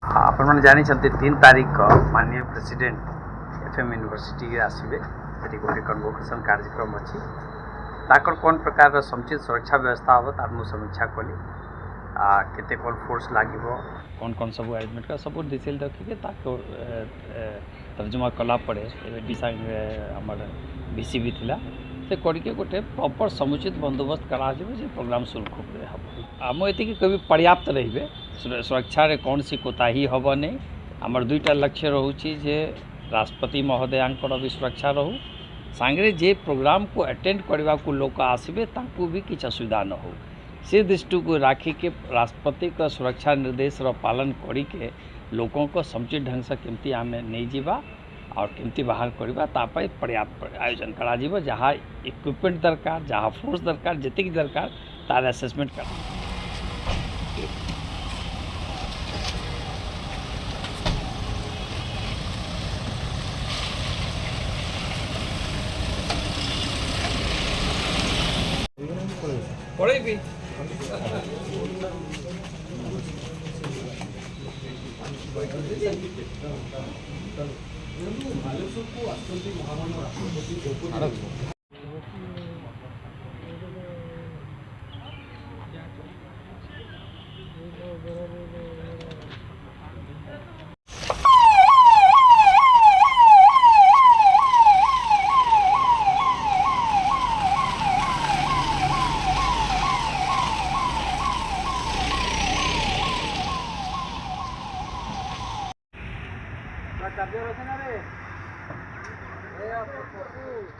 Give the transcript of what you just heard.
आपण जानते 3 तारीख माननीय प्रेसिडेंट एफएम यूनिवर्सिटी आसवे से गोटे कन्वोकेशन कार्यक्रम अच्छी ताकर कौन प्रकार समुचित सुरक्षा व्यवस्था हम तार मुझे समीक्षा कली केते कौन फोर्स लगे कौन कौन सब अरेंजमेंट का सब डिटेल रखिके तर्जुमा कला पड़े आमर बीसीबी थिला से करके गोटे प्रॉपर समुचित बंदोबस्त करा जे प्रोग्राम सुरखुरे हम आम ये कभी पर्याप्त रे सुरक्षा रे कौन सी कोताही हम नहीं आमर 2टा लक्ष्य रोचे जे राष्ट्रपति महोदयांकर भी सुरक्षा रहू सांगे जे प्रोग्राम को अटेंड करने को लोक आसबे ताकू भी किसी असुविधा न हो से दृष्टि को राखिके राष्ट्रपति का सुरक्षा निर्देश पालन करके लोकों को समुचित ढंग से केमती आम नहीं जावा और केमती बाहर करवा तापाई पर्याप्त आयोजन करा जहाँ इक्विपमेंट दरकार जहाँ फोर्स दरकार जी दरकार तार असेसमेंट कर भी Cardio,